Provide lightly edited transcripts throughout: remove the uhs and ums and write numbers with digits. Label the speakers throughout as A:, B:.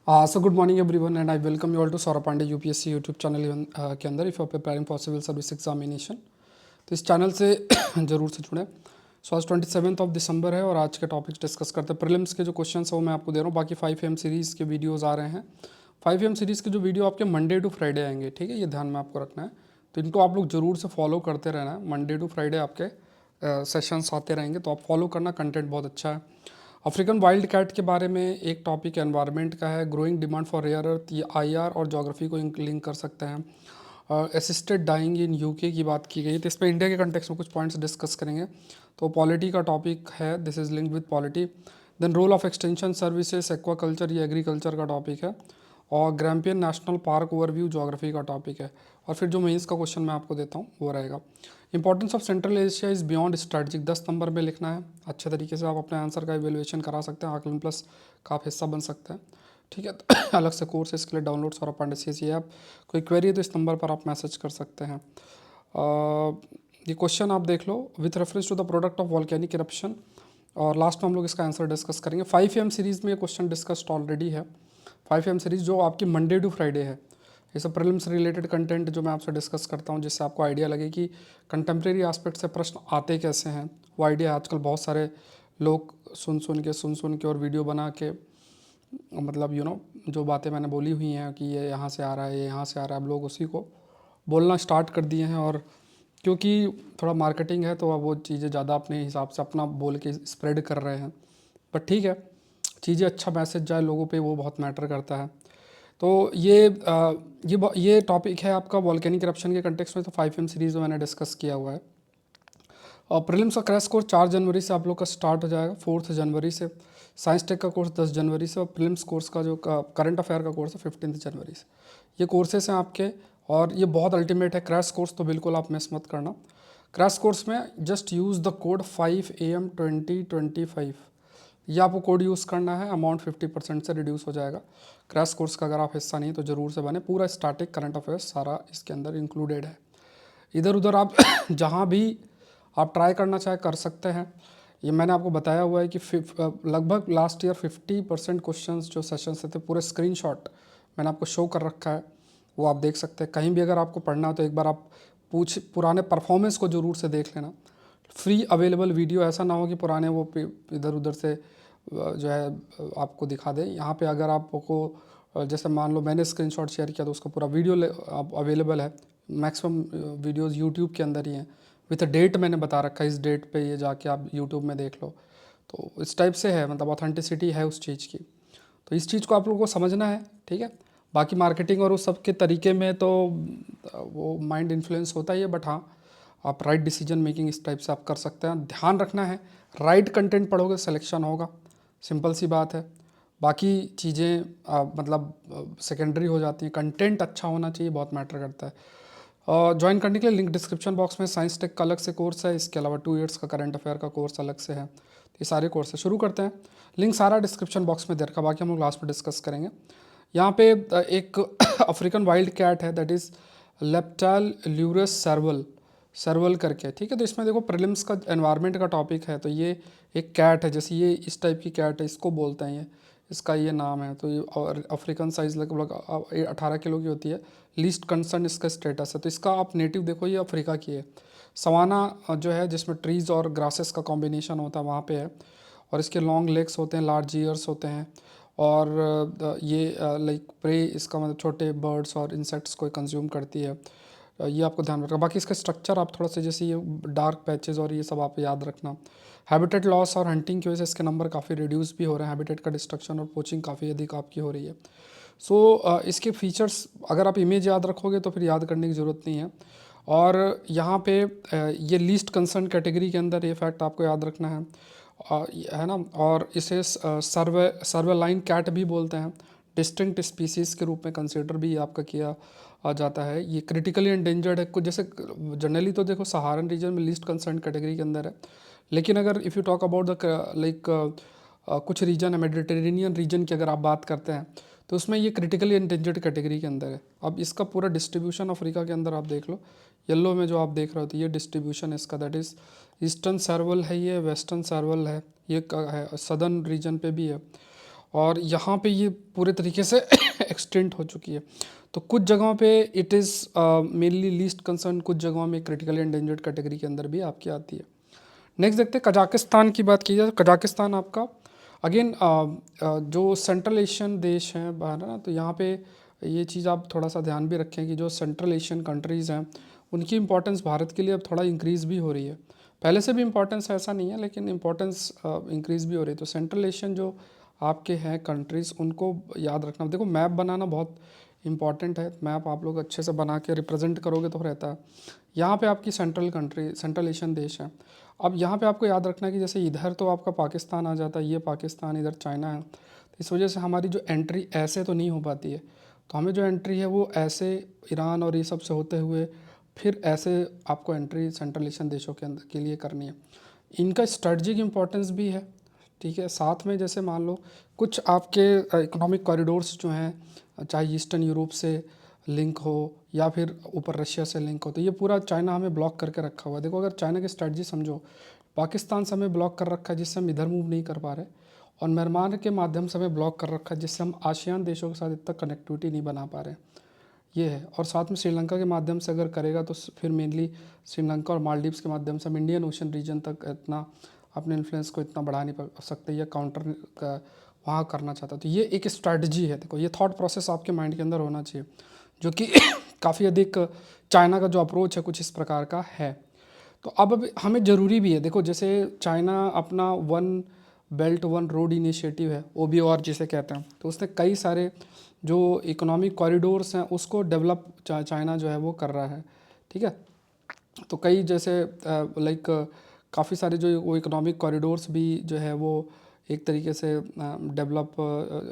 A: So good morning everyone and I welcome you all to Saurabh Pandey UPSC YouTube channel के अंदर if you are preparing for civil service examination. तो इस channel से ज़रूर से जुड़ें। सो आज 27 ऑफ दिसंबर है और आज के टॉपिक्स डिस्कस करते हैं। प्रीलिम्स के जो क्वेश्चन है वो मैं आपको दे रहा हूँ। बाकी 5 AM सीरीज़ के वीडियोज़ आ रहे हैं। 5 AM सीरीज़ के जो वीडियो आपके मंडे टू फ्राइडे आएंगे, ठीक है, ये ध्यान में आपको रखना है। तो इनको आप लोग ज़रूर से फॉलो करते रहना है। मंडे टू फ्राइडे आपके सेशंस आते रहेंगे, तो आप फॉलो करना। कंटेंट बहुत अच्छा है। अफ्रीकन वाइल्ड कैट के बारे में एक टॉपिक एनवायरनमेंट का है। Growing demand for rare earth, ये आईआर और ज्योग्राफी को लिंक कर सकते हैं। असिस्टेड डाइंग इन यूके की बात की गई, तो इस पर इंडिया के कंटेक्स्ट में कुछ पॉइंट्स डिस्कस करेंगे। तो पॉलिटी का टॉपिक है, this is linked with polity. Then role of extension services, aquaculture, ये एग्रीकल्चर का टॉपिक है। और Grampian national park overview geography का टॉपिक है। और फिर जो मेंस का क्वेश्चन मैं आपको देता हूँ वो रहेगा। Importance of Central Asia is beyond strategic, 10 number में लिखना है। अच्छे तरीके से आप अपने आंसर का इवेल्युएशन करा सकते हैं। आकलन प्लस का आप हिस्सा बन सकते हैं, ठीक है। तो अलग से कोर्स है इसके लिए, download Saurabh Pandey CSE app. कोई क्वेरी है तो इस नंबर पर आप मैसेज कर सकते हैं। ये क्वेश्चन आप देख लो, with reference to the product of volcanic eruption. और लास्ट में हम लोग इसका आंसर डिस्कस करेंगे। 5 AM सीरीज़ में ये क्वेश्चन डिस्कस्ड ऑलरेडी है। 5 AM सीरीज़ जो आपकी मंडे टू फ्राइडे है, ये सब प्रीलिम्स रिलेटेड कंटेंट जो मैं आपसे डिस्कस करता हूँ, जिससे आपको आइडिया लगे कि कंटेम्प्रेरी एस्पेक्ट से प्रश्न आते कैसे हैं। वो आइडिया आजकल बहुत सारे लोग सुन सुन के और वीडियो बना के, मतलब जो बातें मैंने बोली हुई हैं कि ये यहाँ से आ रहा है, ये यहाँ से आ रहा है, अब लोग उसी को बोलना स्टार्ट कर दिए हैं। और क्योंकि थोड़ा मार्केटिंग है तो अब वो चीज़ें ज़्यादा अपने हिसाब से अपना बोल के स्प्रेड कर रहे हैं। बट ठीक है, चीज़ें अच्छा मैसेज जाए लोगों पे, वो बहुत मैटर करता है। तो ये टॉपिक है आपका वॉल्केनिक करप्शन के कंटेक्स्ट में। तो 5 AM सीरीज़ में मैंने डिस्कस किया हुआ है। और प्रीलिम्स का क्रैश कोर्स 4 जनवरी से आप लोग का स्टार्ट हो जाएगा, 4 जनवरी से। साइंस टेक का कोर्स 10 जनवरी से। और प्रीलिम्स कोर्स का जो करंट अफेयर का कोर्स है 15 जनवरी से। ये कोर्सेस हैं आपके, और ये बहुत अल्टीमेट है। क्रैश कोर्स तो बिल्कुल आप मिस मत करना। क्रैश कोर्स में just use the code 5AM2025, ये आपको कोड यूज़ करना है। अमाउंट 50% से रिड्यूस हो जाएगा। क्रैश कोर्स का अगर आप हिस्सा नहीं तो ज़रूर से बने। पूरा स्टैटिक करंट अफेयर्स सारा इसके अंदर इंक्लूडेड है। इधर उधर आप जहाँ भी आप ट्राई करना चाहे कर सकते हैं। ये मैंने आपको बताया हुआ है कि लगभग लास्ट ईयर 50% क्वेश्चंस जो सेशंस थे पूरे स्क्रीनशॉट मैंने आपको शो कर रखा है, वो आप देख सकते हैं। कहीं भी अगर आपको पढ़ना हो तो एक बार आप पुराने परफॉर्मेंस को ज़रूर से देख लेना। फ्री अवेलेबल वीडियो, ऐसा ना हो कि पुराने वो इधर उधर से जो है आपको दिखा दें। यहाँ पे अगर आपको जैसे मान लो मैंने स्क्रीनशॉट शेयर किया तो उसका पूरा वीडियो अवेलेबल है। मैक्सिमम वीडियोस यूट्यूब के अंदर ही हैं, विथ डेट मैंने बता रखा है, इस डेट पे ये जाके आप यूट्यूब में देख लो। तो इस टाइप से है, मतलब ऑथेंटिसिटी है उस चीज़ की। तो इस चीज़ को आप लोगों को समझना है, ठीक है। बाकी मार्केटिंग और उस सब के तरीके में तो वो माइंड इन्फ्लुएंस होता ही है, बट हाँ, आप राइट डिसीजन मेकिंग इस टाइप से आप कर सकते हैं। ध्यान रखना है, राइट कंटेंट पढ़ोगे सिलेक्शन होगा, सिंपल सी बात है। बाकी चीज़ें मतलब सेकेंडरी हो जाती हैं। कंटेंट अच्छा होना चाहिए, बहुत मैटर करता है। ज्वाइन करने के लिए लिंक डिस्क्रिप्शन बॉक्स में। साइंस टेक का अलग से कोर्स है, इसके अलावा 2 इयर्स का करंट अफेयर का कोर्स अलग से है। तो ये सारे कोर्स है। शुरू करते हैं। लिंक सारा डिस्क्रिप्शन बॉक्स में दे रखा, बाकी हम लोग लास्ट में डिस्कस करेंगे। यहाँ पे एक अफ्रीकन वाइल्ड कैट है, दैट इज़ लेप्टाल ल्यूरस सर्वल, सर्वल करके, ठीक है। तो इसमें देखो प्रीलिम्स का एनवायरनमेंट का टॉपिक है। तो ये एक कैट है, जैसे ये इस टाइप की कैट है, इसको बोलते हैं ये, इसका ये नाम है। तो ये और अफ्रीकन साइज़ लगभग 18 किलो की होती है। लीस्ट कंसर्न इसका स्टेटस है। तो इसका आप नेटिव देखो, ये अफ्रीका की है। सवाना जो है जिसमें ट्रीज़ और ग्रासेस का कॉम्बिनेशन होता है, वहाँ पे है। और इसके लॉन्ग लेग्स होते हैं, लार्ज ईयर्स होते हैं। और ये लाइक प्रे, इसका मतलब छोटे बर्ड्स और इंसेक्ट्स को कंज्यूम करती है। ये आपको ध्यान रखना। बाकी इसका स्ट्रक्चर आप थोड़ा सा, जैसे ये डार्क पैचेस और ये सब आप याद रखना। हैबिटेट लॉस और हंटिंग की वजह से इसके नंबर काफ़ी रिड्यूस भी हो रहे हैं। हैबिटेट का डिस्ट्रक्शन और पोचिंग काफ़ी अधिक आपकी हो रही है। सो इसके फीचर्स अगर आप इमेज याद रखोगे तो फिर याद करने की ज़रूरत नहीं है। और यहाँ पे ये लीस्ट कंसर्न कैटेगरी के अंदर ये फैक्ट आपको याद रखना है ना। और इसे सर्वेलाइन कैट भी बोलते हैं। डिस्टिंक्ट स्पीसीज़ के रूप में कंसिडर भी आपका किया जाता है। ये क्रिटिकली एंडेंजर्ड है। कुछ जैसे जनरली तो देखो सहारन रीजन में लीस्ट कंसर्न कैटेगरी के अंदर है, लेकिन अगर if you talk about the like कुछ रीजन है, मेडिटेरेनियन रीजन की अगर आप बात करते हैं तो उसमें ये क्रिटिकली एंडेंजर्ड कैटेगरी के अंदर है। अब इसका पूरा डिस्ट्रीब्यूशन अफ्रीका के अंदर आप देख लो, येलो में जो आप देख रहे हो, तो ये डिस्ट्रीब्यूशन है इसका, दैट इज़ ईस्टर्न सर्वल है, ये वेस्टर्न सर्वल है, ये है सदर्न रीजन पे भी है। और यहाँ पे ये पूरे तरीके से एक्सटेंट हो चुकी है। तो कुछ जगहों पे it is mainly least concern, कुछ जगहों में क्रिटिकली एंडेंजर्ड कैटेगरी के अंदर भी आपकी आती है। नेक्स्ट देखते हैं कजाकिस्तान की बात की जाए तो कजाकिस्तान आपका अगेन जो सेंट्रल एशियन देश हैं बाहर है ना, तो यहाँ पे ये चीज़ आप थोड़ा सा ध्यान भी रखें कि जो सेंट्रल एशियन कंट्रीज़ हैं उनकी इंपॉर्टेंस भारत के लिए अब थोड़ा इंक्रीज़ भी हो रही है। पहले से भी इंपॉर्टेंस ऐसा नहीं है, लेकिन इंपॉर्टेंस इंक्रीज़ भी हो रही है। तो सेंट्रल एशियन जो आपके हैं कंट्रीज़, उनको याद रखना। देखो मैप बनाना बहुत इंपॉर्टेंट है, मैप आप लोग अच्छे से बना के रिप्रेजेंट करोगे तो रहता है। यहाँ पे आपकी सेंट्रल एशियन देश है। अब यहाँ पे आपको याद रखना है कि जैसे इधर तो आपका पाकिस्तान आ जाता है, ये पाकिस्तान, इधर चाइना है, तो इस वजह से हमारी जो एंट्री ऐसे तो नहीं हो पाती है। तो हमें जो एंट्री है वो ऐसे ईरान और ये सब से होते हुए फिर ऐसे आपको एंट्री सेंट्रल एशियन देशों के अंदर के लिए करनी है। इनका स्ट्रेटजिक इम्पोर्टेंस भी है, ठीक है। साथ में जैसे मान लो कुछ आपके इकोनॉमिक कॉरिडोर्स जो हैं, चाहे ईस्टर्न यूरोप से लिंक हो या फिर ऊपर रशिया से लिंक हो, तो ये पूरा चाइना हमें ब्लॉक करके रखा हुआ है। देखो अगर चाइना की स्ट्रेटजी समझो, पाकिस्तान से हमें ब्लॉक कर रखा है जिससे हम इधर मूव नहीं कर पा रहे, और म्यांमार के माध्यम से हमें ब्लॉक कर रखा है जिससे हम आसियान देशों के साथ इतना कनेक्टिविटी नहीं बना पा रहे, ये है। और साथ में श्रीलंका के माध्यम से अगर करेगा तो फिर मेनली श्रीलंका और मालदीव्स के माध्यम से हम इंडियन ओशन रीजन तक इतना अपने इन्फ्लुएंस को इतना बढ़ा नहीं पा सकते या काउंटर वहाँ करना चाहता। तो ये एक स्ट्रैटेजी है। देखो ये थॉट प्रोसेस आपके माइंड के अंदर होना चाहिए, जो कि काफ़ी अधिक चाइना का जो अप्रोच है कुछ इस प्रकार का है। तो अब हमें ज़रूरी भी है, देखो जैसे चाइना अपना one belt one road initiative है, OBOR जिसे कहते हैं, तो उसने कई सारे जो इकोनॉमिक कॉरिडोर्स हैं उसको डेवलप चाइना जो है वो कर रहा है, ठीक है। तो कई जैसे लाइक काफ़ी सारे जो वो इकोनॉमिक कॉरिडोर्स भी जो है वो एक तरीके से डेवलप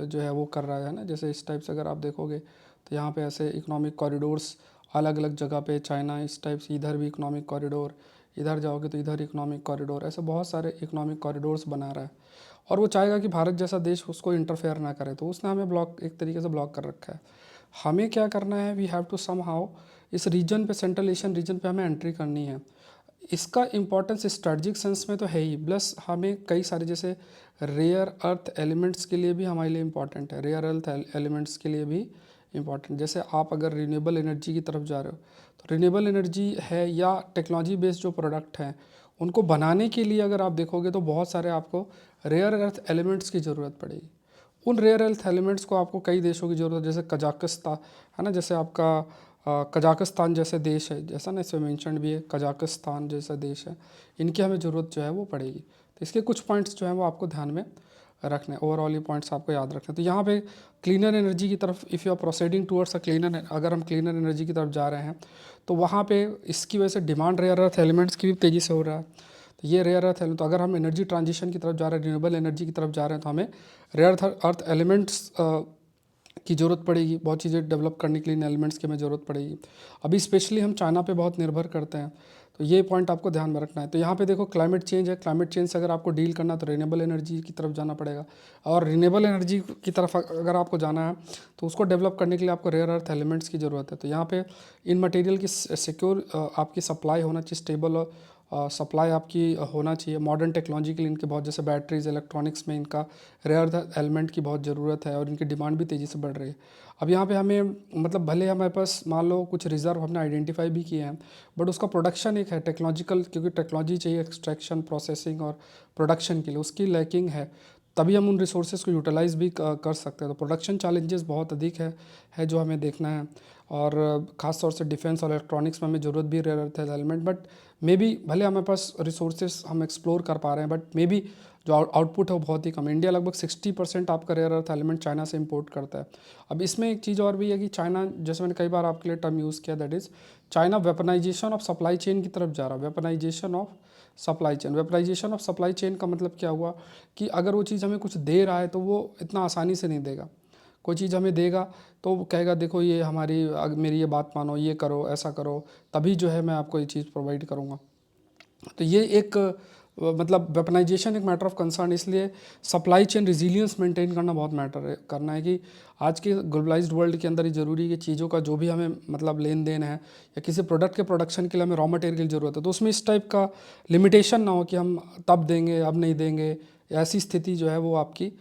A: जो है वो कर रहा है ना। जैसे इस टाइप से अगर आप देखोगे तो यहाँ पे ऐसे इकोनॉमिक कॉरिडोर्स अलग अलग जगह पे चाइना इस टाइप से, इधर भी इकोनॉमिक कॉरिडोर, इधर जाओगे तो इधर इकोनॉमिक कॉरिडोर, ऐसे बहुत सारे इकोनॉमिक कॉरिडोर्स बना रहा है। और वो चाहेगा कि भारत जैसा देश उसको इंटरफेयर ना करे, तो उसने हमें ब्लॉक एक तरीके से ब्लॉक कर रखा है। हमें क्या करना है, we have to somehow इस रीजन पे, सेंट्रल एशियन रीजन पे हमें एंट्री करनी है। इसका इंपॉर्टेंस स्ट्रेटजिक सेंस में तो है ही, प्लस हमें कई सारे जैसे रेयर अर्थ एलिमेंट्स के लिए भी हमारे लिए इम्पॉर्टेंट है, रेयर अर्थ एलिमेंट्स के लिए भी इम्पॉर्टेंट। जैसे आप अगर रिन्यूएबल एनर्जी की तरफ जा रहे हो तो रिन्यूएबल एनर्जी है या टेक्नोलॉजी बेस्ड जो प्रोडक्ट हैं उनको बनाने के लिए अगर आप देखोगे तो बहुत सारे आपको रेयर अर्थ एलिमेंट्स की ज़रूरत पड़ेगी। उन रेयर अर्थ एलिमेंट्स को आपको कई देशों की ज़रूरत है, जैसे कजाकिस्तान है ना, जैसे आपका कजाकिस्तान जैसे देश है, जैसा ना इसमें मेंशन भी है, कजाकिस्तान जैसा देश है, इनकी हमें ज़रूरत जो है वो पड़ेगी। तो इसके कुछ पॉइंट्स जो हैं वो आपको ध्यान में रखने, ओवरऑल ये पॉइंट्स आपको याद रखने। तो यहाँ पे क्लीनर एनर्जी की तरफ, if you are proceeding towards a cleaner, अगर हम क्लीनर एनर्जी की तरफ जा रहे हैं तो वहाँ पे इसकी वजह से डिमांड रेयर अर्थ एलिमेंट्स की भी तेज़ी से हो रहा है। तो ये रेयर अर्थ एलिमेंट, तो अगर हम एनर्जी ट्रांजिशन की तरफ जा रहे हैं, रिन्यूएबल एनर्जी की तरफ जा रहे हैं, तो हमें रेयर अर्थ एलिमेंट्स की ज़रूरत पड़ेगी। बहुत चीज़ें डेवलप करने के लिए इन एलिमेंट्स की हमें ज़रूरत पड़ेगी। अभी स्पेशली हम चाइना पे बहुत निर्भर करते हैं, तो ये पॉइंट आपको ध्यान में रखना है। तो यहाँ पे देखो क्लाइमेट चेंज है, क्लाइमेट चेंज से अगर आपको डील करना है तो रिन्यूएबल एनर्जी की तरफ जाना पड़ेगा। और रिन्यूएबल एनर्जी की तरफ अगर आपको जाना है तो उसको डेवलप करने के लिए आपको रेयर अर्थ एलिमेंट्स की ज़रूरत है। तो यहाँ पे इन मटेरियल की सिक्योर आपकी सप्लाई होना चाहिए, स्टेबल सप्लाई आपकी होना चाहिए। मॉडर्न टेक्नोलॉजी के लिए इनके बहुत, जैसे बैटरीज, इलेक्ट्रॉनिक्स में इनका रेयर अर्थ एलिमेंट की बहुत ज़रूरत है और इनकी डिमांड भी तेज़ी से बढ़ रही है। अब यहाँ पे हमें मतलब भले हमारे पास मान लो कुछ रिज़र्व हमने आइडेंटिफाई भी किए हैं, बट उसका प्रोडक्शन एक है टेक्नोलॉजिकल, क्योंकि टेक्नोलॉजी चाहिए एक्सट्रैक्शन, प्रोसेसिंग और प्रोडक्शन के लिए, उसकी लैकिंग है, तभी हम उन रिसोर्सेज को यूटिलाइज़ भी कर सकते हैं। तो प्रोडक्शन चैलेंजेस बहुत अधिक है जो हमें देखना है। और ख़ास तौर से डिफेंस और इलेक्ट्रॉनिक्स में हमें ज़रूरत भी rare earth element, but maybe भले हमारे पास रिसोर्सेज हम एक्सप्लोर कर पा रहे हैं, बट मे बी जो आउटपुट है वो बहुत ही कम। इंडिया लगभग 60% आपका रेयर अर्थ एलिमेंट चाइना से इंपोर्ट करता है। अब इसमें एक चीज़ और भी है कि चाइना, जैसे मैंने कई बार आपके लिए टर्म यूज़ किया, that is China weaponisation of supply chain की तरफ जा रहा है। Weaponisation of supply chain, weaponisation of supply chain का मतलब क्या हुआ कि अगर वो चीज़ हमें कुछ दे रहा है तो वो इतना आसानी से नहीं देगा। कोई चीज़ हमें देगा तो वो कहेगा देखो ये हमारी, मेरी ये बात मानो, ये करो, ऐसा करो, तभी जो है मैं आपको ये चीज़ प्रोवाइड करूँगा। तो ये एक मतलब वेपनाइजेशन एक मैटर ऑफ कंसर्न, इसलिए सप्लाई चेन रिजिलियंस मेंटेन करना बहुत मैटर करना है कि आज के ग्लोबलाइज्ड वर्ल्ड के अंदर ये ज़रूरी है कि चीज़ों का जो भी हमें मतलब लेन देन है या किसी प्रोडक्ट के प्रोडक्शन के लिए हमें रॉ मटेरियल की ज़रूरत है, तो उसमें इस टाइप का लिमिटेशन ना हो कि हम तब देंगे अब नहीं देंगे, ऐसी स्थिति जो है वो आपकी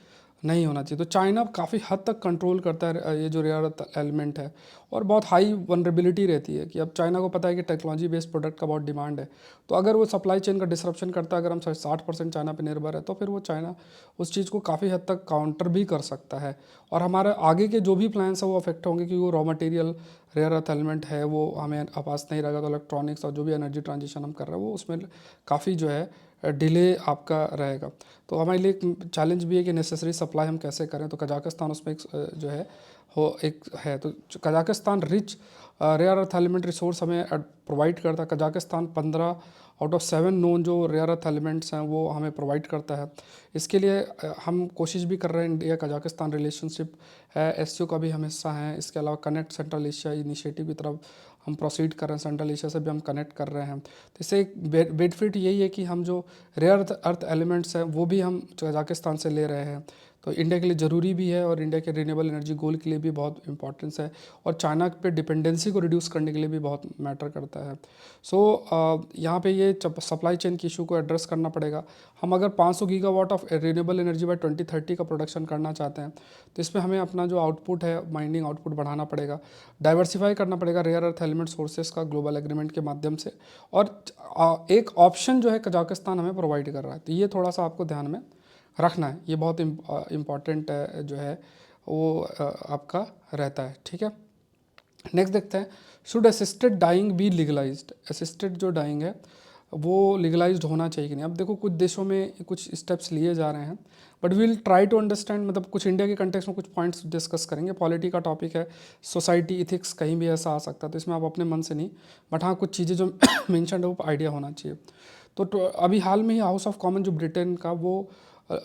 A: नहीं होना चाहिए। तो चाइना काफ़ी हद तक कंट्रोल करता है ये जो रेयर अर्थ एलिमेंट है, और बहुत हाई वनरेबिलिटी रहती है कि अब चाइना को पता है कि टेक्नोलॉजी बेस्ड प्रोडक्ट का बहुत डिमांड है। तो अगर वो सप्लाई चेन का डिसरप्शन करता है, अगर हम 60% चाइना पे निर्भर है, तो फिर वो चाइना उस चीज़ को काफ़ी हद तक काउंटर भी कर सकता है। और हमारे आगे के जो भी प्लान्स हैं वो अफेक्ट होंगे, क्योंकि वो raw material rare earth element है, वो हमें पास नहीं रहेगा। तो इलेक्ट्रॉनिक्स और जो भी एनर्जी ट्रांजिशन हम कर रहे हैं वो उसमें काफ़ी जो है डिले आपका रहेगा। तो हमारे लिए एक चैलेंज भी है कि नेसेसरी सप्लाई हम कैसे करें। तो कजाकिस्तान उसमें एक जो है हो एक है। तो Kazakhstan rich rare earth element resource हमें प्रोवाइड करता है। कजाकिस्तान 15 आउट ऑफ 7 नोन जो रेयर अर्थ एलिमेंट्स हैं वो हमें प्रोवाइड करता है। इसके लिए हम कोशिश भी कर रहे हैं, इंडिया कजाकिस्तान रिलेशनशिप है, एससीओ का भी हम हिस्सा हैं। इसके अलावा कनेक्ट सेंट्रल एशिया इनिशिएटिव की तरफ हम प्रोसीड कर रहे हैं, सेंट्रल एशिया से भी हम कनेक्ट कर रहे हैं। तो इससे एक बेनिफिट यही है कि हम जो रेयर अर्थ एलिमेंट्स हैं वो भी हम कजाकिस्तान से ले रहे हैं। तो इंडिया के लिए ज़रूरी भी है, और इंडिया के रिन्यूएबल एनर्जी गोल के लिए भी बहुत इंपॉर्टेंस है, और चाइना पे डिपेंडेंसी को रिड्यूस करने के लिए भी बहुत मैटर करता है। सो यहाँ पे ये सप्लाई चेन की इशू को एड्रेस करना पड़ेगा। हम अगर 500 gigawatt of renewable energy by 2030 का प्रोडक्शन करना चाहते हैं, तो इसमें हमें अपना जो आउटपुट है माइनिंग आउटपुट बढ़ाना पड़ेगा, डाइवर्सिफाई करना पड़ेगा रेयर अर्थ एलिमेंट सोर्सेज का ग्लोबल एग्रीमेंट के माध्यम से। और एक ऑप्शन जो है कजाकिस्तान हमें प्रोवाइड कर रहा है, तो ये थोड़ा सा आपको ध्यान में रखना है, ये बहुत इम्पॉर्टेंट जो है वो आपका रहता है। ठीक है, नेक्स्ट देखते हैं, should assisted dying be legalized. Assisted जो डाइंग है वो लीगलाइज्ड होना चाहिए कि नहीं। अब देखो कुछ देशों में कुछ स्टेप्स लिए जा रहे हैं, but will try to understand, मतलब कुछ इंडिया के कंटेक्स्ट में कुछ पॉइंट्स डिस्कस करेंगे। पॉलिटी का टॉपिक है, सोसाइटी इथिक्स कहीं भी ऐसा आ सकता है, तो इसमें आप अपने मन से नहीं, बट हाँ कुछ चीज़ें जो मेंशन है वो आइडिया होना चाहिए। तो अभी हाल में ही हाउस ऑफ कॉमन जो ब्रिटेन का वो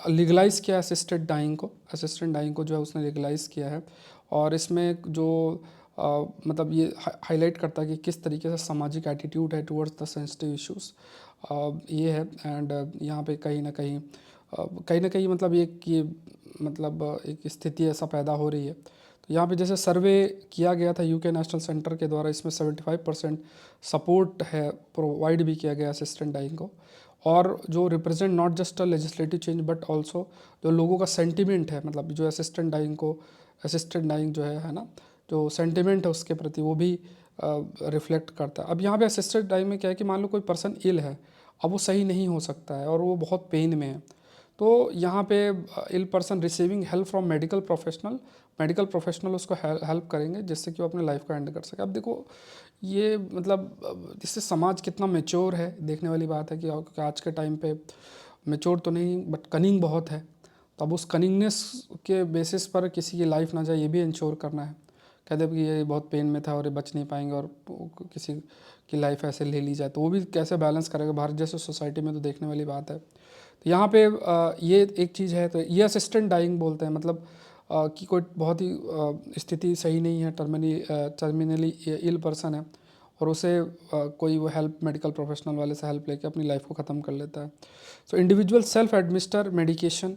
A: लीगलाइज़ किया असिस्टेड डाइंग को, असिस्टेंट डाइंग को जो है उसने लीगलाइज़ किया है। और इसमें जो मतलब ये हाईलाइट करता है कि किस तरीके से सामाजिक एटीट्यूड है टुवर्ड्स द सेंसिटिव इश्यूज़ ये है। एंड यहाँ पे कहीं ना कहीं मतलब ये मतलब एक स्थिति ऐसा पैदा हो रही है। तो यहाँ पे जैसे सर्वे किया गया था यूके नेशनल सेंटर के द्वारा, इसमें 75% सपोर्ट है प्रोवाइड भी किया गया असिस्टेंट डाइंग को। और जो represent not just a legislative change but also जो लोगों का सेंटिमेंट है, मतलब जो असिस्टेंट डाइंग जो है ना, जो सेंटिमेंट है उसके प्रति वो भी रिफ्लेक्ट करता है। अब यहाँ पे असिस्टेंट डाइंग में क्या है कि मान लो कोई पर्सन इल है, अब वो सही नहीं हो सकता है और वो बहुत पेन में है, तो यहाँ पे ill person receiving help from medical professional उसको हेल्प करेंगे, जिससे कि वो अपने लाइफ का एंड कर सके। अब देखो ये मतलब इससे समाज कितना मेच्योर है, देखने वाली बात है कि आज के टाइम पे मेच्योर तो नहीं बट कनिंग बहुत है। तो अब उस कनिंगनेस के बेसिस पर किसी की लाइफ ना जाए, ये भी इंश्योर करना है। कहते हैं कि ये बहुत पेन में था और ये बच नहीं पाएंगे और किसी की लाइफ ऐसे ले ली जाए, तो वो भी कैसे बैलेंस करेगा भारत जैसे सोसाइटी में, तो देखने वाली बात है। तो यहाँ पे ये एक चीज़ है, तो ये असिस्टेंट डाइंग बोलते हैं, मतलब कि कोई बहुत ही स्थिति सही नहीं है, टर्मिनली इल पर्सन है, और उसे कोई वो हेल्प मेडिकल प्रोफेशनल वाले से हेल्प लेके अपनी लाइफ को ख़त्म कर लेता है। So individual self administer medication.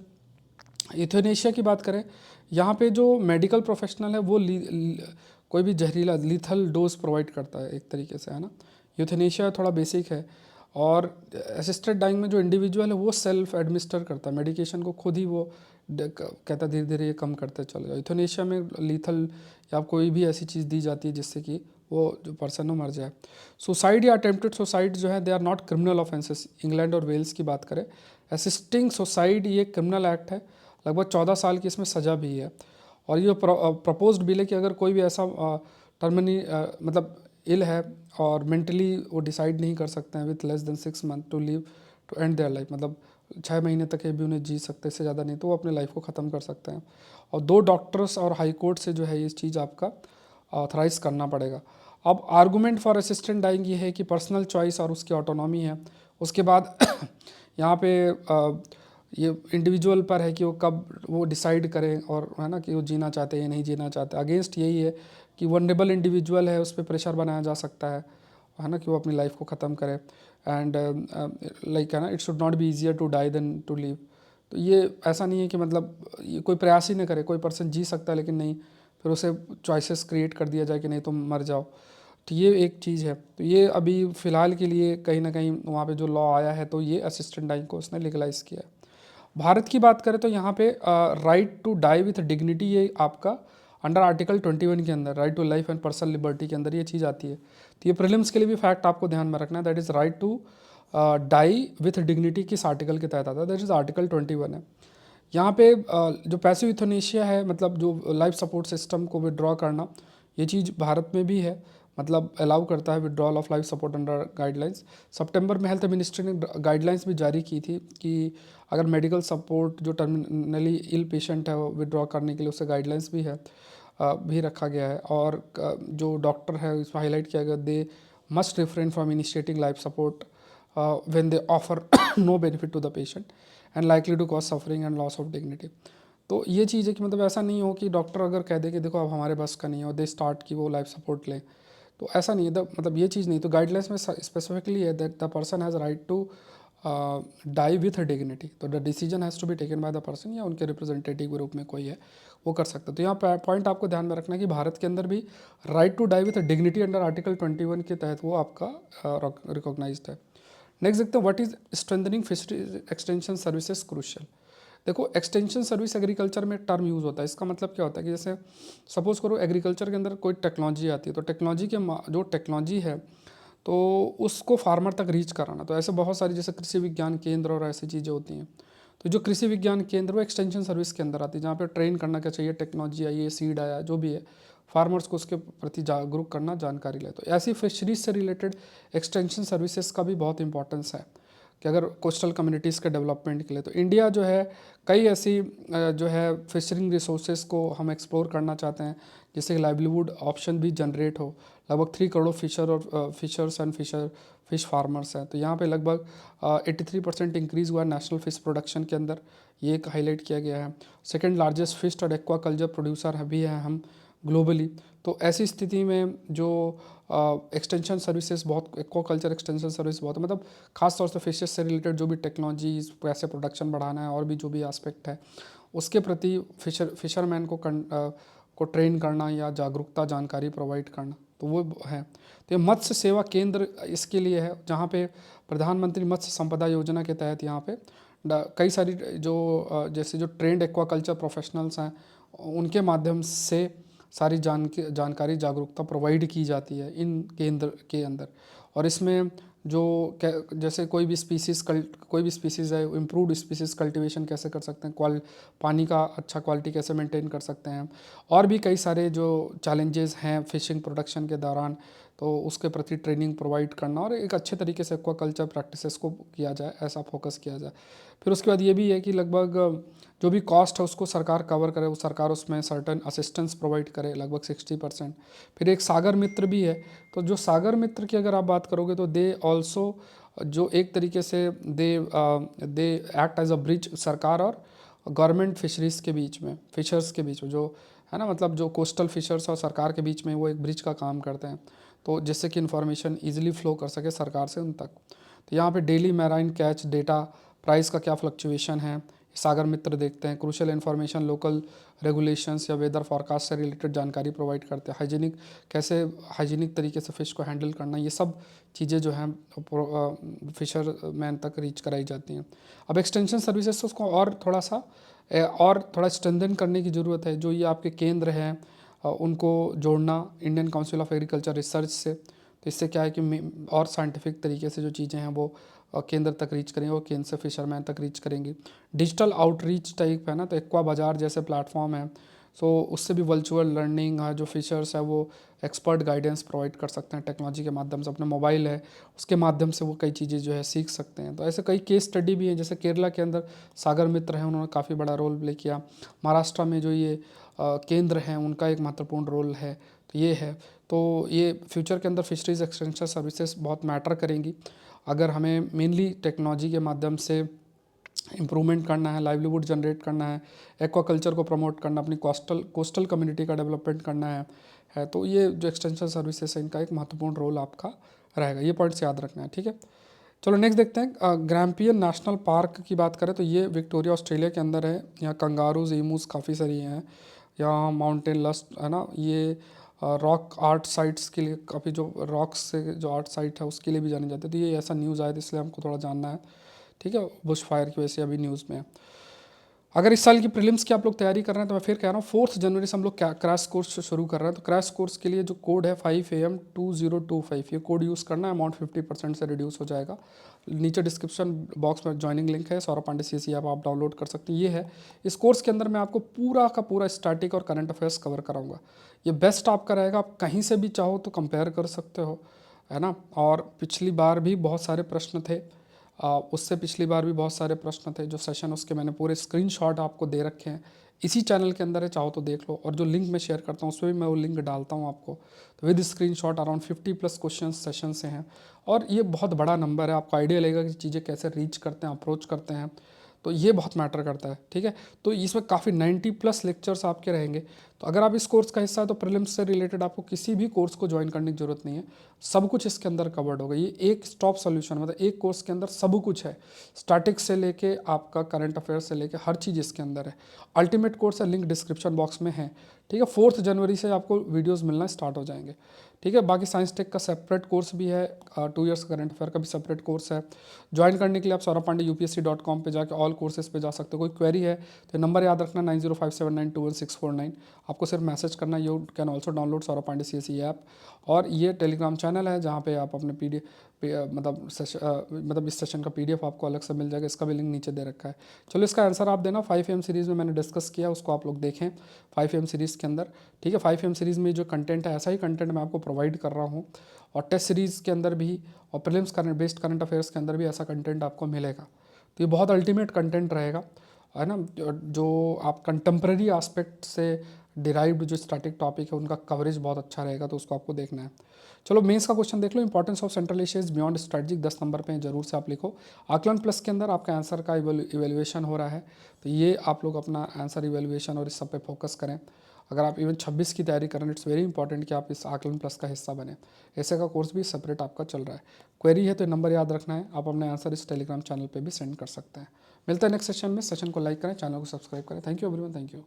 A: Euthanasia की बात करें, यहाँ पे जो मेडिकल प्रोफेशनल है वो कोई भी जहरीला लीथल डोज प्रोवाइड करता है एक तरीके से, है ना। यूथेनेशिया थोड़ा बेसिक है। और असिस्टेड डाइंग में जो इंडिविजुअल है वो सेल्फ एडमिनिस्टर करता है मेडिकेशन को, खुद ही वो कहता धीरे धीरे ये कम करते चले जाओ। यूथेनेशिया में लीथल या कोई भी ऐसी चीज़ दी जाती है जिससे कि वो जो पर्सन हो मर जाए। सुसाइड या अटेम्प्टेड सुसाइड जो है they are not criminal offences. England और वेल्स की बात करें, असिस्टिंग सुसाइड ये क्रिमिनल एक्ट है, लगभग 14 साल की इसमें सज़ा भी है। और ये प्रपोज्ड बिल है कि अगर कोई भी ऐसा टर्मनी मतलब इल है और मेंटली वो डिसाइड नहीं कर सकते हैं with less than 6 month to live to end their life, मतलब 6 महीने तक ये भी उन्हें जी सकते, इससे ज़्यादा नहीं, तो वो अपने लाइफ को ख़त्म कर सकते हैं। और 2 डॉक्टर्स और हाई कोर्ट से जो है ये चीज़ आपका ऑथराइज करना पड़ेगा। अब आर्गूमेंट फॉर असिस्टेंट डाइंग ये है कि पर्सनल चॉइस और उसकी ऑटोनॉमी है। उसके बाद यहाँ पे ये इंडिविजुअल पर है कि वो कब वो डिसाइड करें, और है ना कि वो जीना चाहते हैं या नहीं जीना चाहते। अगेंस्ट यही है कि वनरेबल इंडिविजुअल है, उस पर प्रेशर बनाया जा सकता है ना, कि वो अपनी लाइफ को ख़त्म करे। एंड लाइक है ना, it should not be easier to die than to live. तो ये ऐसा नहीं है कि मतलब ये कोई प्रयास ही नहीं करे, कोई पर्सन जी सकता है लेकिन नहीं, फिर उसे चॉइसेस क्रिएट कर दिया जाए कि नहीं तुम मर जाओ। तो ये एक चीज़ है। तो ये अभी फ़िलहाल के लिए कहीं ना कहीं वहाँ पे जो लॉ आया है, तो ये असिस्टेंट डाइंग को उसने लीगलाइज़ किया है। भारत की बात करें तो यहाँ पे right to die with dignity, ये आपका अंडर आर्टिकल 21 के अंदर right to life and personal liberty के अंदर ये चीज़ आती है। तो ये प्रीलिम्स के लिए भी फैक्ट आपको ध्यान में रखना है, that is right to die with dignity किस आर्टिकल के तहत आता है, दैट इज़ आर्टिकल 21 है। यहाँ पे जो पैसिव यूथनेशिया है, मतलब जो लाइफ सपोर्ट सिस्टम को विड्रॉ करना, ये चीज़ भारत में भी है, मतलब अलाउ करता है withdrawal of life support under guidelines. सितंबर में हेल्थ मिनिस्ट्री ने गाइडलाइंस भी जारी की थी कि अगर मेडिकल सपोर्ट जो टर्मिनली इल पेशेंट है वो विड्रॉ करने के लिए उससे गाइडलाइंस भी है, भी रखा गया है। और जो डॉक्टर है इसमें हाईलाइट किया गया, they must refrain from initiating life support when they offer no benefit to the patient and likely to cause suffering and loss of dignity. तो ये चीज़ है कि मतलब ऐसा नहीं हो कि डॉक्टर अगर कह दे कि देखो अब हमारे बस का नहीं हो, दे स्टार्ट की वो लाइफ सपोर्ट लें, तो ऐसा नहीं है। मतलब ये चीज़ नहीं, तो गाइडलाइंस में स्पेसिफिकली है that the person has right to die with dignity, तो the decision has to be taken by the person, या उनके रिप्रेजेंटेटिव के रूप में कोई है वो कर सकता है। तो यहाँ पॉइंट आपको ध्यान में रखना है कि भारत के अंदर भी right to die with dignity under article 21 के तहत वो आपका रिकॉग्नाइज्ड है। नेक्स्ट देखते हैं, what is strengthening fisheries extension services crucial. देखो एक्सटेंशन सर्विस एग्रीकल्चर में टर्म यूज़ होता है, इसका मतलब क्या होता है कि जैसे सपोज करो एग्रीकल्चर के अंदर कोई टेक्नोलॉजी आती है, तो टेक्नोलॉजी के जो टेक्नोलॉजी है तो उसको फार्मर तक रीच कराना, तो ऐसे बहुत सारी जैसे कृषि विज्ञान केंद्र और ऐसी चीज़ें होती हैं। तो जो कृषि विज्ञान केंद्र वो एक्सटेंशन सर्विस के अंदर आती है, जहाँ पे ट्रेन करना क्या चाहिए, टेक्नोलॉजी आई है, सीड आया, जो भी है, फार्मर्स को उसके प्रति जागरूक करना, जानकारी ले। तो ऐसी फिशरीज से रिलेटेड एक्सटेंशन सर्विसेज का भी बहुत इंपॉर्टेंस है कि अगर कोस्टल कम्युनिटीज़ के डेवलपमेंट के लिए, तो इंडिया जो है कई ऐसी जो है फिशरिंग रिसोर्सेज को हम एक्सप्लोर करना चाहते हैं, जिससे लाइवलीहुड ऑप्शन भी जनरेट हो। लगभग 3 करोड़ फिशर और फिशर्स एंड फिश फार्मर्स हैं, तो यहाँ पे लगभग 83% इंक्रीज़ हुआ है नेशनल फिश प्रोडक्शन के अंदर, ये एक हाईलाइट किया गया है। सेकेंड लार्जेस्ट फिश और एक्वा कल्चर प्रोड्यूसर भी हैं हम ग्लोबली। तो ऐसी स्थिति में जो एक्सटेंशन सर्विसेज बहुत, एक्वाकल्चर एक्सटेंशन सर्विस बहुत, मतलब खास तौर से फिशेस से रिलेटेड जो भी टेक्नोलॉजीज, कैसे प्रोडक्शन बढ़ाना है और भी जो भी एस्पेक्ट है उसके प्रति फिशरमैन को ट्रेन करना या जागरूकता जानकारी प्रोवाइड करना, तो वो है। तो ये मत्स्य सेवा केंद्र इसके लिए है, जहाँ पे प्रधानमंत्री मत्स्य संपदा योजना के तहत यहाँ पे कई सारी जो जैसे जो ट्रेंड एक्वाकल्चर प्रोफेशनल्स हैं उनके माध्यम से सारी जानकारी जागरूकता प्रोवाइड की जाती है इन केंद्र के अंदर। और इसमें जो जैसे कोई भी स्पीसीज़ है, इम्प्रूव्ड स्पीसीज़ कल्टीवेशन कैसे कर सकते हैं, पानी का अच्छा क्वालिटी कैसे मेंटेन कर सकते हैं, और भी कई सारे जो चैलेंजेस हैं फिशिंग प्रोडक्शन के दौरान, तो उसके प्रति ट्रेनिंग प्रोवाइड करना और एक अच्छे तरीके से एक्वाकल्चर प्रैक्टिसेस को किया जाए, ऐसा फोकस किया जाए। फिर उसके बाद ये भी है कि लगभग जो भी कॉस्ट है उसको सरकार कवर करे, वो सरकार उसमें सर्टन असिस्टेंस प्रोवाइड करे, लगभग 60%। फिर एक सागर मित्र भी है, तो जो सागर मित्र की अगर आप बात करोगे तो दे ऑल्सो जो एक तरीके से they act as a bridge सरकार और गवर्नमेंट फिशरीज़ के बीच में, फिशर्स के बीच में, जो है ना, मतलब जो कोस्टल फिशर्स और सरकार के बीच में वो एक ब्रिज का काम करते हैं, तो जिससे कि इन्फॉर्मेशन ईजिली फ्लो कर सके सरकार से उन तक। तो यहाँ पे daily marine catch data, price का क्या फ्लक्चुएशन है, सागर मित्र देखते हैं। क्रूशियल इन्फॉर्मेशन, लोकल रेगुलेशंस या वेदर फॉरकास्ट से रिलेटेड जानकारी प्रोवाइड करते हैं। हाइजीनिक तरीके से फ़िश को हैंडल करना, ये सब चीज़ें जो हैं फिशर मैन तक रीच कराई जाती हैं। अब एक्सटेंशन सर्विसेज तो उसको और थोड़ा स्ट्रेंथन करने की ज़रूरत है। जो ये आपके केंद्र हैं उनको जोड़ना Indian council of agriculture research से, तो इससे क्या है कि और साइंटिफिक तरीके से जो चीज़ें हैं वो केंद्र तक रीच करेंगे और केंद्र से फिशरमैन तक रीच करेंगी। डिजिटल आउटरीच टाइप है ना, तो एक्वा बाज़ार जैसे प्लेटफॉर्म है, सो उससे भी वर्चुअल लर्निंग है, जो फिशर्स है वो एक्सपर्ट गाइडेंस प्रोवाइड कर सकते हैं टेक्नोलॉजी के माध्यम से। अपने मोबाइल है उसके माध्यम से वो कई चीज़ें जो है सीख सकते हैं। तो ऐसे कई केस स्टडी भी हैं, जैसे केरला के अंदर सागर मित्र हैं, उन्होंने काफ़ी बड़ा रोल प्ले किया। महाराष्ट्र में जो ये केंद्र हैं उनका एक महत्वपूर्ण रोल है, तो ये है। तो ये फ्यूचर के अंदर फिशरीज एक्सटेंशन सर्विसेज बहुत मैटर करेंगी। अगर हमें मेनली टेक्नोलॉजी के माध्यम से इम्प्रूवमेंट करना है, लाइवलीहुड जनरेट करना है, एक्वाकल्चर को प्रमोट करना, अपनी कोस्टल कम्युनिटी का डेवलपमेंट करना है, तो ये जो एक्सटेंशन सर्विसेज है इनका एक महत्वपूर्ण रोल आपका रहेगा। ये पॉइंट्स याद रखना है, ठीक है। चलो नेक्स्ट देखते हैं, ग्रैम्पियन नेशनल पार्क की बात करें तो ये विक्टोरिया ऑस्ट्रेलिया के अंदर है। यहाँ कंगारूज, ईमूज काफ़ी सारी हैं। यहाँ माउंटेन लस्ट है ना, ये रॉक आर्ट साइट्स के लिए काफ़ी, जो रॉक्स से जो आर्ट साइट है उसके लिए भी जाने जाते हैं। तो ये ऐसा न्यूज़ आया था इसलिए हमको थोड़ा जानना है, ठीक है, बुश फायर की वजह से अभी न्यूज़ में है। अगर इस साल की प्रीलिम्स की आप लोग तैयारी कर रहे हैं तो मैं फिर कह रहा हूँ 4 जनवरी से हम लोग क्रैश कोर्स शुरू कर रहे हैं। तो क्रैश कोर्स के लिए जो कोड है 5am2025, ये कोड यूज़ करना है, अमाउंट 50% से रिड्यूस हो जाएगा। नीचे डिस्क्रिप्शन बॉक्स में ज्वाइनिंग लिंक है, सौरभ पांडे CSE ऐप आप डाउनलोड कर सकते हैं। ये है, इस कोर्स के अंदर मैं आपको पूरा का पूरा स्टैटिक और करंट अफेयर्स कवर कराऊंगा। ये बेस्ट आपका रहेगा, आप कहीं से भी चाहो तो कंपेयर कर सकते हो, है ना। और पिछली बार भी बहुत सारे प्रश्न थे, उससे पिछली बार भी बहुत सारे प्रश्न थे, जो सेशन उसके मैंने पूरे स्क्रीनशॉट आपको दे रखे हैं, इसी चैनल के अंदर है, चाहो तो देख लो। और जो लिंक मैं शेयर करता हूँ उसमें भी मैं वो लिंक डालता हूँ आपको। तो with screenshot around 50+ question session से हैं, और ये बहुत बड़ा नंबर है, आपको आइडिया लगेगा कि चीज़ें कैसे रीच करते हैं, अप्रोच करते हैं। तो ये बहुत मैटर करता है, ठीक है। तो इसमें काफ़ी 90+ लेक्चर्स आपके रहेंगे। तो अगर आप इस कोर्स का हिस्सा है तो प्रीलिम्स से रिलेटेड आपको किसी भी कोर्स को ज्वाइन करने की जरूरत नहीं है, सब कुछ इसके अंदर कवर्ड होगा। ये एक स्टॉप सोल्यूशन, मतलब एक कोर्स के अंदर सब कुछ है, स्टैटिक से लेके आपका करंट अफेयर से लेके हर चीज़ इसके अंदर है। अल्टीमेट कोर्स है, लिंक डिस्क्रिप्शन बॉक्स में है, ठीक है। 4 जनवरी से आपको वीडियोज़ मिलना स्टार्ट हो जाएंगे, ठीक है। बाकी साइंस टेक का सेपरेट कोर्स भी है, 2 इयर्स करंट अफेयर का भी सेपरेट कोर्स है। ज्वाइन करने के लिए आप सौरभ पांडे UPSC.com पे जाके ऑल कोर्सेज पे जा सकते हो। कोई क्वेरी है तो नंबर याद रखना 9057921649, आपको सिर्फ मैसेज करना। You can also download Saurabh Pandey CSE app, और ये टेलीग्राम चैनल है जहाँ पे आप अपने मतलब इस सेशन का PDF आपको अलग से मिल जाएगा, इसका भी लिंक नीचे दे रखा है। चलो इसका आंसर आप देना। 5am सीरीज़ में मैंने डिस्कस किया, उसको आप लोग देखें 5am सीरीज़ के अंदर, ठीक है। 5am सीरीज़ में जो कंटेंट है, ऐसा ही कंटेंट मैं आपको प्रोवाइड कर रहा हूँ, और टेस्ट सीरीज़ के अंदर भी, और प्रीलिम्स बेस्ड करंट अफेयर्स के अंदर भी ऐसा कंटेंट आपको मिलेगा। तो ये बहुत अल्टीमेट कंटेंट रहेगा, है ना। जो आप कंटेम्प्रेरी आस्पेक्ट से डिराइव्ड जो स्टैटिक टॉपिक है उनका कवरेज बहुत अच्छा रहेगा, तो उसको आपको देखना है। चलो मेंस का क्वेश्चन देख लो। Importance of Central Asia beyond strategic, 10 number पे जरूर से आप लिखो। आकलन प्लस के अंदर आपका आंसर का इवेल्युएशन हो रहा है, तो ये आप लोग अपना आंसर इवेल्युएशन और इस सब पे फोकस करें। अगर आप इवन 26 की तैयारी कर रहे हैं, इट्स वेरी इंपॉर्टेंट कि आप इस आकलन प्लस का हिस्सा बने। ऐसे का कोर्स भी सेपरेट आपका चल रहा है। क्वेरी है तो नंबर याद रखना है, आप अपने आंसर इस टेलीग्राम चैनल पे भी सेंड कर सकते हैं। मिलता है नेक्स्ट सेशन में। सेशन को लाइक करें, चैनल को सब्सक्राइब करें। Thank you everyone, thank you.